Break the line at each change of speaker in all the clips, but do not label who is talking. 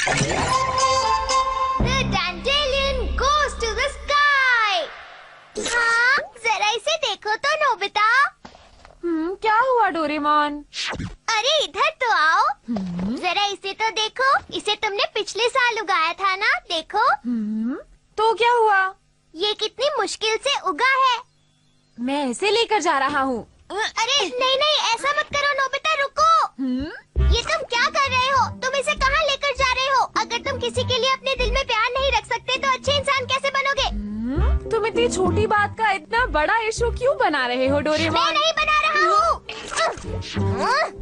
The dandelion goes to the sky. हाँ, जरा इसे देखो तो नोबिता।
क्या हुआ डोरेमोन?
अरे इधर तो आओ। जरा इसे तो देखो, इसे तुमने पिछले साल उगाया था ना, देखो।
तो क्या हुआ?
ये कितनी मुश्किल से उगा है।
मैं इसे लेकर जा रहा हूँ।
अरे नहीं नहीं, ऐसा मत करो नोबिता, रुको। ये तुम क्या कर रहे हो? तुम इसे कहाँ लेकर जा रहे हो? अगर तुम किसी के लिए अपने दिल में प्यार नहीं रख सकते तो अच्छे इंसान कैसे बनोगे?
तुम इतनी छोटी बात का इतना बड़ा इशू क्यों बना रहे हो डोरेमोन?
मैं नहीं बना रहा हूँ।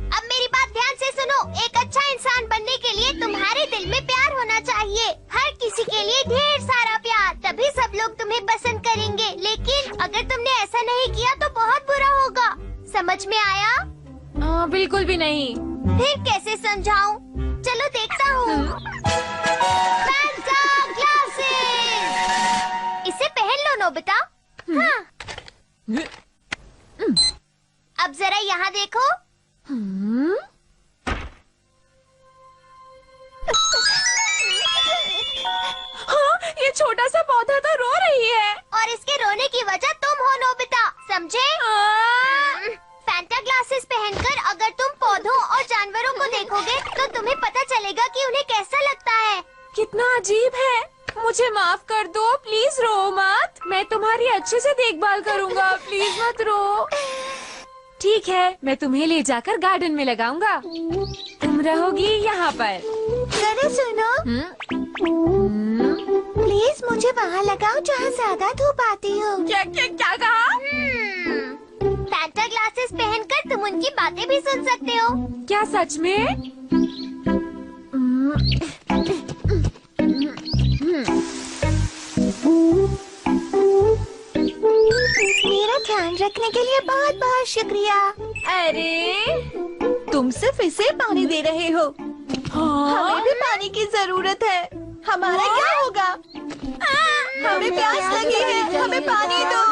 अब मेरी बात ध्यान से सुनो। एक अच्छा इंसान बनने के लिए तुम्हारे दिल में प्यार होना चाहिए। हर किसी के लिए ढेर सारा प्यार, तभी सब लोग तुम्हें पसंद करेंगे। लेकिन अगर तुमने ऐसा नहीं किया तो बहुत बुरा होगा। समझ में आया?
बिल्कुल भी नहीं।
फिर कैसे समझाऊं? चलो देखता हूँ। Fanta glasses. इसे पहन लो नोबिता। हाँ। अब जरा यहाँ देखो।
हाँ, ये छोटा सा पौधा तो रो रही है।
और इसके रोने की वजह तुम हो नोबिता, समझे? फैंटा ग्लासेस पहनकर अगर तुम पौधों और जानवरों को देखोगे तो तुम्हें पता चलेगा कि उन्हें कैसा लगता है।
कितना अजीब है। मुझे माफ कर दो, प्लीज रो मत। मैं तुम्हारी अच्छे से देखभाल करूँगा, प्लीज मत रो। ठीक है, मैं तुम्हें ले जाकर गार्डन में लगाऊंगा। तुम रहोगी यहाँ पर।
जरा सुनो। प्लीज मुझे वहाँ लगाओ जहाँ ज्यादा धूप आती हो।
क्या कहा?
फैंटा ग्लासेस पहनकर तुम उनकी बातें भी सुन सकते हो।
क्या सच में?
मेरा ध्यान रखने के लिए बहुत बहुत शुक्रिया।
अरे
तुम सिर्फ इसे पानी दे रहे हो।
हाँ?
हमें भी पानी की जरूरत है। हमारा क्या होगा? हमें प्यास लगी है, हमें पानी दो,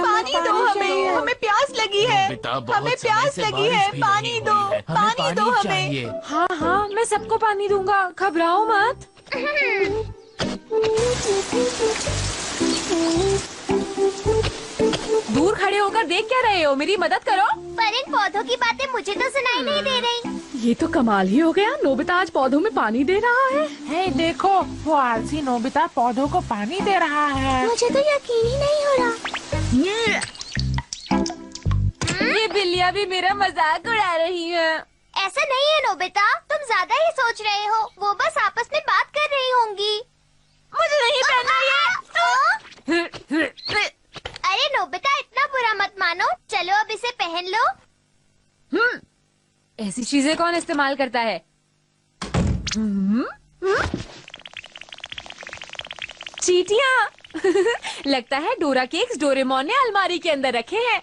पानी दो हमें, हमें प्यास लगी है, हमें प्यास लगी है, पानी दो, पानी दो हमें।
हाँ हाँ, मैं सबको पानी दूंगा, घबराओ मत। दूर खड़े होकर देख क्या रहे हो? मेरी मदद करो।
पर इन पौधों की बातें मुझे तो सुनाई नहीं दे रही।
ये तो कमाल ही हो गया, नोबिता आज पौधों में पानी दे रहा है।
हे देखो, वो आलसी नोबिता पौधों को पानी दे रहा है।
मुझे तो यकीन ही नहीं हो रहा।
ये बिल्लियाँ भी मेरा मजाक उड़ा रही हैं।
ऐसा नहीं है नोबिता, तुम ज्यादा ही सोच रहे हो। वो बस आपस में बात कर रही होंगी।
मुझे नहीं पहनना ये।
अरे नोबिता, इतना बुरा मत मानो। चलो अब इसे पहन लो।
ऐसी चीजें कौन इस्तेमाल करता है? चींटियाँ। लगता है डोरा केक्स डोरेमोन ने अलमारी के अंदर रखे हैं।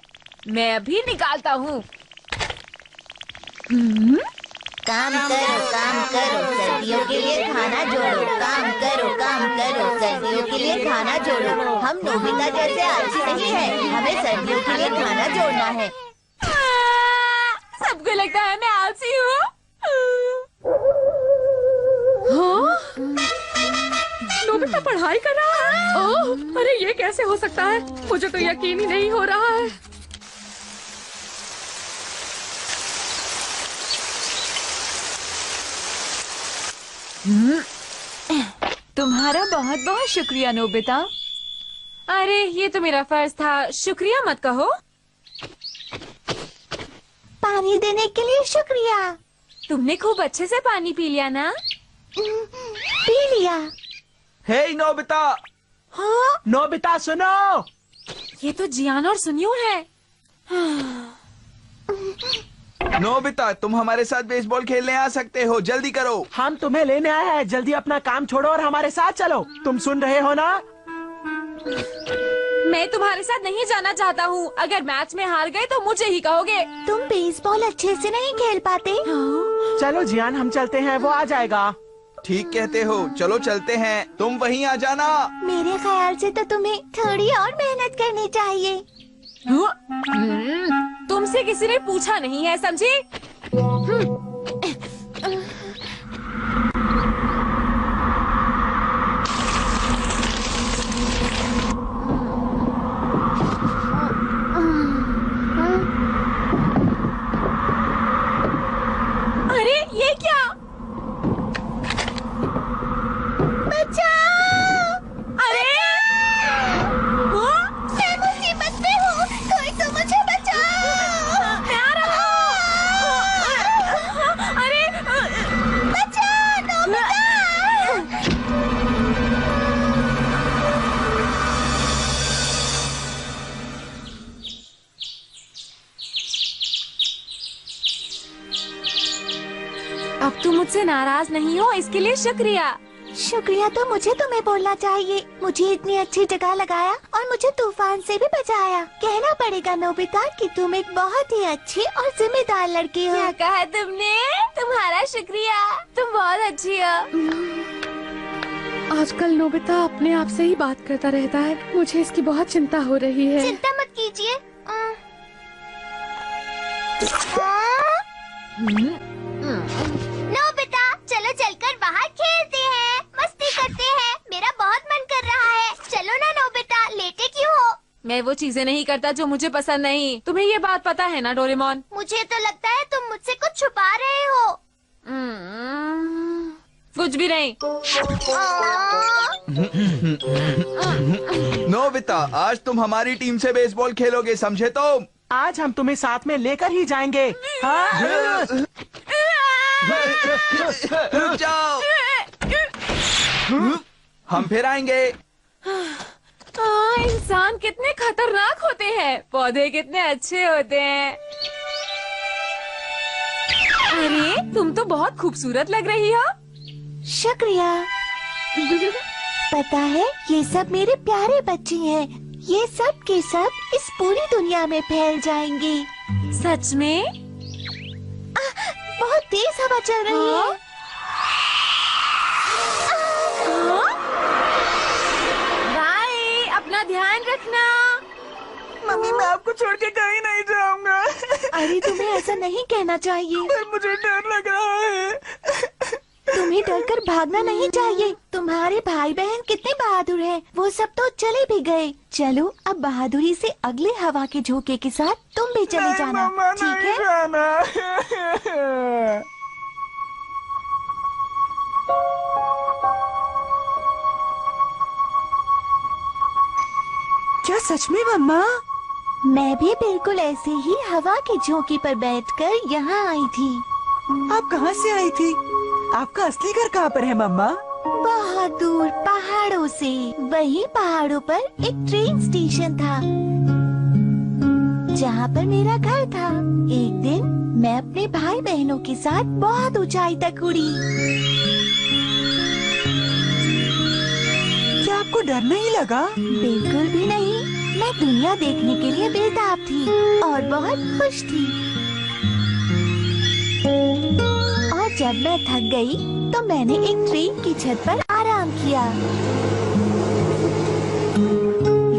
मैं अभी निकालता हूँ।
काम करो, सर्दियों के लिए खाना जोड़ो। काम करो, सर्दियों के लिए खाना जोड़ो। हम नोबिता जैसे आलसी नहीं है, हमें सर्दियों के लिए खाना जोड़ना है।
सबको लगता है मैं आलसी हूँ। हाँ? नोबिता पढ़ाई कर रहा है। ओह, अरे ये कैसे हो सकता है? मुझे तो यकीन ही नहीं हो रहा है। तुम्हारा बहुत बहुत शुक्रिया नोबिता। अरे ये तो मेरा फर्ज था, शुक्रिया मत कहो।
पानी देने के लिए शुक्रिया।
तुमने खूब अच्छे से पानी पी लिया ना?
पी लिया।
हे नोबिता।
हाँ?
नोबिता सुनो।
ये तो जियान और सुनियो है।
नोबिता, तुम हमारे साथ बेसबॉल खेलने आ सकते हो, जल्दी करो।
हम तुम्हें लेने आए हैं, जल्दी अपना काम छोड़ो और हमारे साथ चलो। तुम सुन रहे हो ना?
मैं तुम्हारे साथ नहीं जाना चाहता हूँ। अगर मैच में हार गए तो मुझे ही कहोगे।
तुम बेसबॉल अच्छे से नहीं खेल पाते।
चलो जियान, हम चलते हैं, वो आ जाएगा।
ठीक कहते हो, चलो चलते हैं। तुम वहीं आ जाना।
मेरे ख्याल से तो तुम्हें थोड़ी और मेहनत करनी चाहिए।
तुमसे किसी ने पूछा नहीं है, समझी? मुझसे नाराज नहीं हो इसके लिए शुक्रिया।
शुक्रिया तो मुझे तुम्हें बोलना चाहिए। मुझे इतनी अच्छी जगह लगाया और मुझे तूफान से भी बचाया। कहना पड़ेगा नोबिता कि तुम एक बहुत ही अच्छी और जिम्मेदार लड़की हो।
क्या कहा तुमने? तुम्हारा शुक्रिया, तुम बहुत अच्छी हो।
आजकल नोबिता अपने आप से ही बात करता रहता है। मुझे इसकी बहुत चिंता हो रही है।
चिंता मत कीजिए। नोबिता चलो चलकर बाहर खेलते हैं, मस्ती करते हैं। मेरा बहुत मन कर रहा है। चलो ना नोबिता, लेटे क्यों हो?
मैं वो चीजें नहीं करता जो मुझे पसंद नहीं। तुम्हें ये बात पता है ना डोरेमोन?
मुझे तो लगता है तुम मुझसे कुछ छुपा रहे हो।
कुछ भी नहीं।
नोबिता, आज तुम हमारी टीम से बेसबॉल खेलोगे, समझे तुम?
आज हम तुम्हें साथ में लेकर ही जाएंगे। हाँ?
रुक जाओ, हम फिर आएंगे।
इंसान कितने खतरनाक होते हैं, पौधे कितने अच्छे होते हैं। अरे तुम तो बहुत खूबसूरत लग रही हो।
शुक्रिया। पता है ये सब मेरे प्यारे बच्चे हैं। ये सब के सब इस पूरी दुनिया में फैल जाएंगे।
सच में?
बहुत तेज हवा चल रही है।
बाय, अपना ध्यान रखना।
मम्मी, मैं आपको छोड़ के कहीं नहीं जाऊंगा।
अरे तुम्हें ऐसा नहीं कहना चाहिए।
मुझे डर लग रहा है।
तुम्हें डरकर भागना नहीं चाहिए। तुम्हारे भाई बहन कितने बहादुर हैं। वो सब तो चले भी गए। चलो अब बहादुरी से अगले हवा के झोंके के साथ तुम भी चले जाना, ठीक है?
क्या सच में मम्मा?
मैं भी बिल्कुल ऐसे ही हवा के झोंके पर बैठकर यहाँ आई थी।
आप कहाँ से आई थी? आपका असली घर कहाँ पर है मम्मा?
बहुत दूर पहाड़ों से। वही पहाड़ों पर एक ट्रेन स्टेशन था जहाँ पर मेरा घर था। एक दिन मैं अपने भाई बहनों के साथ बहुत ऊंचाई तक उड़ी।
क्या आपको डर नहीं लगा?
बिल्कुल भी नहीं। मैं दुनिया देखने के लिए बेताब थी और बहुत खुश थी। और जब मैं थक गई तो मैंने एक ट्रेन की छत पर आराम किया।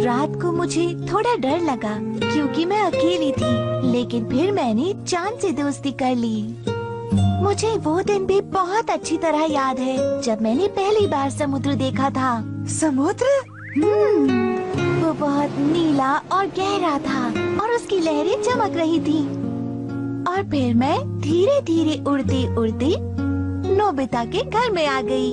रात को मुझे थोड़ा डर लगा क्योंकि मैं अकेली थी, लेकिन फिर मैंने चांद से दोस्ती कर ली। मुझे वो दिन भी बहुत अच्छी तरह याद है जब मैंने पहली बार समुद्र देखा था।
समुद्र?
वो बहुत नीला और गहरा था और उसकी लहरें चमक रही थी। और फिर मैं धीरे धीरे उड़ते उड़ते नोबिता के घर में आ गई।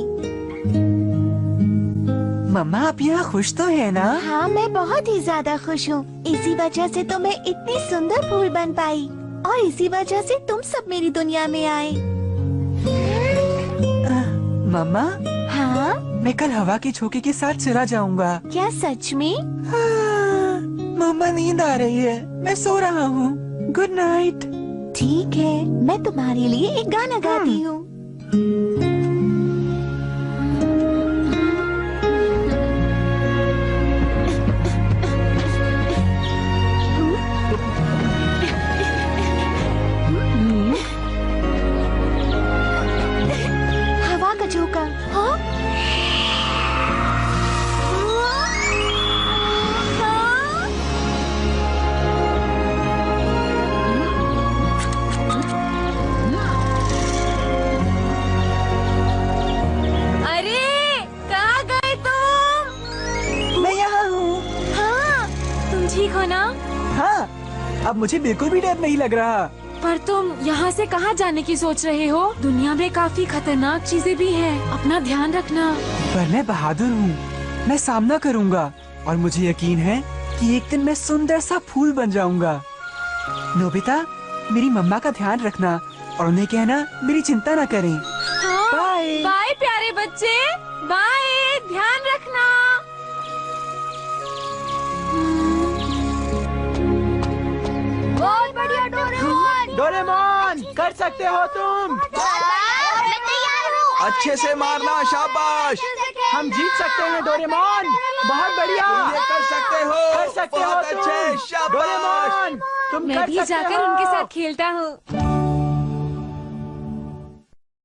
मम्मा, आप यहाँ खुश तो है ना?
हाँ, मैं बहुत ही ज्यादा खुश हूँ। इसी वजह से तो मैं इतनी सुंदर फूल बन पाई और इसी वजह से तुम सब मेरी दुनिया में आए।
मम्मा,
हाँ?
मैं कल हवा के झोंके के साथ चला जाऊंगा।
क्या सच में?
हाँ, मम्मा नींद आ रही है, मैं सो रहा हूँ। Good night.
ठीक है, मैं तुम्हारे लिए एक गाना गाती हूँ। हवा का झोंका। हाँ?
ठीक हो ना?
हाँ, अब मुझे बिल्कुल भी डर नहीं लग रहा।
पर तुम यहाँ से कहाँ जाने की सोच रहे हो? दुनिया में काफी खतरनाक चीजें भी हैं। अपना ध्यान रखना।
पर मैं बहादुर हूँ, मैं सामना करूँगा और मुझे यकीन है कि एक दिन मैं सुंदर सा फूल बन जाऊँगा। नोबिता, मेरी मम्मा का ध्यान रखना और उन्हें कहना मेरी चिंता न करें।
हाँ?
बाय।
बाय प्यारे बच्चे, बाय, ध्यान रखना।
बहुत बढ़िया डोरेमोन।
डोरेमोन, कर सकते हो तुम।
मैं
अच्छे से मारना, शाबाश।
हम जीत सकते हैं डोरेमोन, बहुत बढ़िया।
तुम ये कर सकते हो,
कर सकते हो
बहुत
तुम।
अच्छे, शाबाश।
डोरेमोन, तुम
मैं
कर
भी
सकते
जाकर
हो।
उनके साथ खेलता हूँ।